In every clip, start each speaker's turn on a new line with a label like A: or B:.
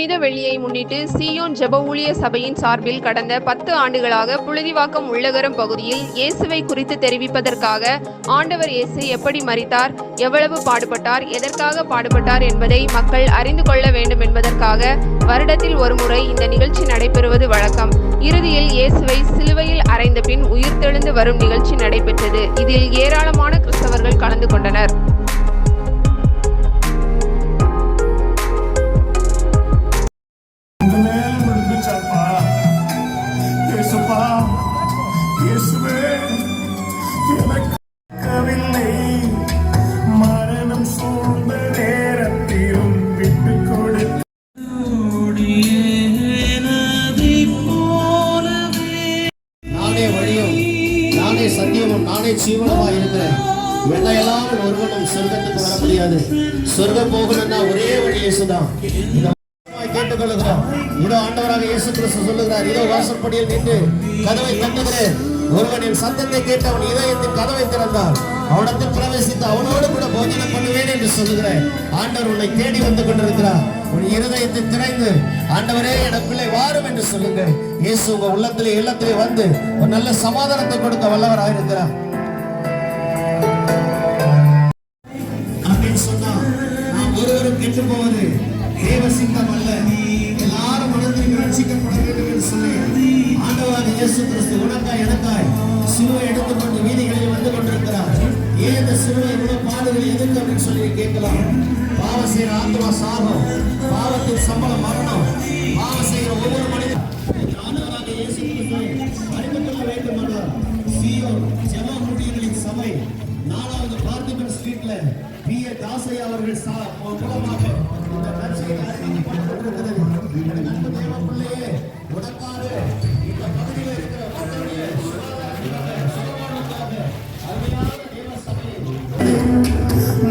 A: புனித வெள்ளியை முன்னிட்டு சீயோன் ஜெப ஊழிய சபையின் சார்பில் கடந்த 10 ஆண்டுகளாக புழுதிவாக்கம் உள்ளகரம் பகுதியில் இயேசுவை குறித்து தெரிவிப்பதற்காக ஆண்டவர் இயேசு எப்படி மரித்தார், எவ்வளவு பாடுபட்டார், எதற்காக பாடுபட்டார் என்பதை மக்கள் அறிந்து கொள்ள வேண்டும் என்பதற்காக வருடத்தில் ஒருமுறை இந்த நிகழ்ச்சி நடைபெறுவது வழக்கம். இறுதியில் இயேசுவை சிலுவையில் அறைந்த பின் உயிர்த்தெழுந்து வரும் நிகழ்ச்சி நடைபெற்றது. இதில் ஏராளமான கிறிஸ்தவர்கள் கலந்து கொண்டனர்.
B: மரணம் சூழ்ந்த நேரத்திலும் விட்டு
C: நானே வழியும் நானே சத்தியமும் நானே ஜீவனமாக இருக்கிறேன். வெள்ளையெல்லாம் ஒருவனும் சொர்க்கத்துக்கு வர முடியாது. சொர்க்கம் போகணும்னா ஒரே வழி இயேசுதான். கேட்டுக்கொள்ளுகிறோம். இதோ ஆண்டவராக இயேசு கிறிஸ்து சொல்லுகிறார், இதோ வாசற்படியில் நின்று கதவை தட்டுகிறேன். ஒருவன் என் சத்தத்தை கேட்டு அவன் இதயத்தின் கதவை திறந்தார், அவனிடத்தில் பிரவேசித்து அவனோடு கூட போஜனம் பண்ணுவேன் என்று சொல்லுகிறேன். ஆண்டவர் உன்னை தேடி வந்து கொண்டிருக்கிறார். உன் இருதயத்தை திறந்து ஆண்டவரே எனக்குள்ளே வாரும் என்று சொல்லுங்கள். இயேசு உங்க உள்ளத்திலே இல்லத்திலே வந்து ஒரு நல்ல சமாதானத்தை கொடுக்க வல்லவராக இருக்கிறார். அப்படின்னு சொன்னா நாம் ஒருவரும் கெட்டு போவது தேவ சித்தம் அல்ல. எல்லாரும் மனதில் ரட்சிக்கப்பட வேண்டும் என்று சொல்லி ஆண்டவராக இயேசு கிறிஸ்து உனக்காய் எனக்காய் சிலுவை எடுத்துக்கொண்டு வீதிகளில் வந்து கொண்டிருக்கிறார். ஏன் இந்த சிலுவை இவ்வளவு பாடுகள் எதுக்கு அப்படின்னு சொல்லி கேட்கலாம். பாவம் செய்கிற ஆத்மா சாகம், பாவத்தின் சம்பளம் மரணம். பாவம் செய்கிற ஒவ்வொரு மனிதன் ஆண்டவராக இயேசு கிறிஸ்துவை அறிந்து கொள்ள வேண்டும் என்றார். சீயோன் ஜெப ஊழியர்களின் சபை 4வது பார்த்திபன் ஸ்ட்ரீட்ல பி.ஏ. தாசையா அவர்கள் மூலமாக இந்த நற்செய்தி அறிவிக்கப்பட்டிருக்கிறது. அன்பு தேவ பிள்ளையே, உனக்காக இந்த பகுதியில் இருக்கிற மக்களுடைய சுகமானதுக்காக அருமையான தேவ சபையை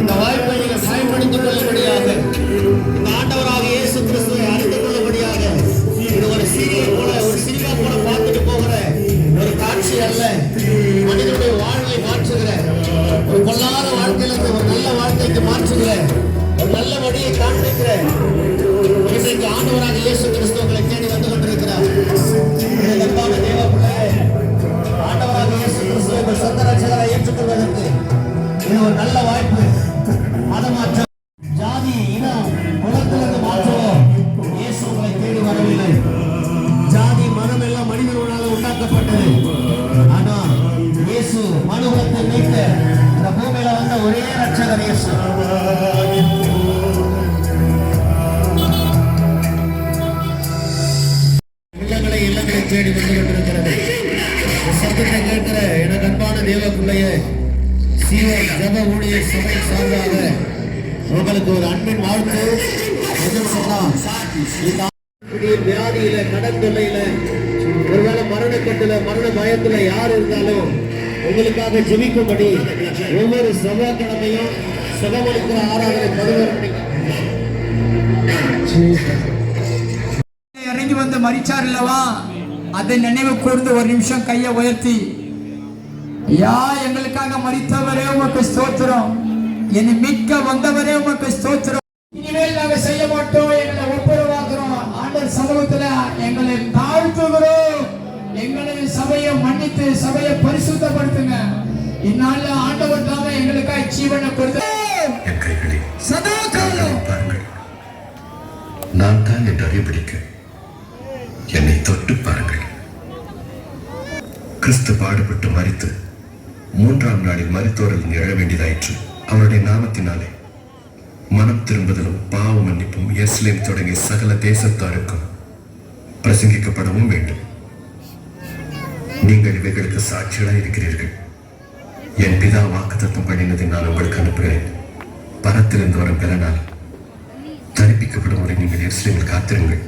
C: இந்த வாய்ப்பை நீங்கள் பயன்படுத்திக் கொள்ளும்படியாக, இந்த ஆண்டவராக இயேசு கிறிஸ்துவை அறிந்து கொள்ளும்படியாக, இது ஒரு சீரியல் போல ஒரு சினிமா போல பார்த்துட்டு போகிற ஒரு காட்சி அல்ல. மனிதனுடைய வாழ்வை மாற்றுகிற, ஒரு கொள்ளாத வாழ்க்கையிலிருந்து ஒரு நல்ல வாழ்க்கைக்கு மாற்றுகிற, ஒரு நல்ல வழியை காண்பிக்கிற இன்றைக்கு ஆண்டவராக இயேசு கிறிஸ்து உங்களை தேடி வந்து கொண்டிருக்கிறார். அன்பான தேவ பிள்ளையே, ஆண்டவராக இயேசு கிறிஸ்து உங்கள் சொந்த ரட்சகரை ஏற்றுக்கொள்வதற்கு இது ஒரு நல்ல வாய்ப்பு. மதமாற்றம், ஜாதி, இனம், குலத்திலிருந்து மாற்றுவோம். இயேசு உங்களை தேடி வரவில்லை. ஜாதி மனம் எல்லாம் மனிதர்களால் உண்டாக்கப்பட்டது. ஆனா இயேசு மனுகுலத்தை மீட்க இந்த பூமியில வந்த ஒரே ரட்சகர் இயேசு. இல்லங்களை தேடி வந்து கொண்டிருக்கிறது. சத்தத்தை கேட்கிற எனக்கு அன்பான தேவ பிள்ளையே, சீயோன் ஜெப ஊழிய சபை சார்பாக உங்களுக்கு ஒரு அன்பின் வாழ்த்து. வியாதியில, கடன் தொல்லையில, ஒருவேளை மரணக்கட்டுல, மரண பயத்துல யார் இருந்தாலும் உங்களுக்காக ஜெபிக்கும்படி ஒவ்வொரு செவ்வாய்க்கிழமையும் சுகமளிக்கிற ஆராதனை 11 மணிக்கு
D: இறங்கி வந்து மரிச்சார் இல்லவா, அதை நினைவு கூர்ந்து ஒரு நிமிஷம் கையை உயர்த்தி, யா எங்களுக்காக மரித்தவரே உமக்கு ஸ்தோத்திரம், என்னை மீட்க வந்தவரே உமக்கு ஸ்தோத்திரம். இனிமேல் நாங்க செய்ய மாட்டோம், எங்களை ஒப்புரவாக்குறோம். ஆண்டவர் சமூகத்துல எங்களை தாழ்த்துகிறோம். எங்களுடைய சபையை மன்னித்து சபையை பரிசுத்தப்படுத்துங்க. இந்நாள்ல ஆண்டவர் தாமே எங்களுக்காக ஜீவனை கொடுத்து சதா காலம்
E: நான் தான் என்று அறியபிடிக்க என்னை தொட்டு பாருங்கள். கிறிஸ்து பாடுபட்டு மரித்து 3ஆம் நாளில் மரித்தோரில் எழ வேண்டியதாயிற்று. அவருடைய நாமத்தினாலே மனம் திரும்புதலும் பாவ மன்னிப்பும் எருசலேம் தொடங்கிய சகல தேசத்தாருக்கும் பிரசங்கிக்கப்படவும் வேண்டும். நீங்கள் இவைகளுக்கு சாட்சிகளாக இருக்கிறீர்கள். என் பிதா வாக்குத்தத்தம் பண்ணினதை நான் உங்களுக்கு அனுப்புகிறேன். பரத்திலிருந்து வரும் பலனால் தரிப்பிக்கப்படும் வரை நீங்கள் எருசலேமில் காத்திருங்கள்.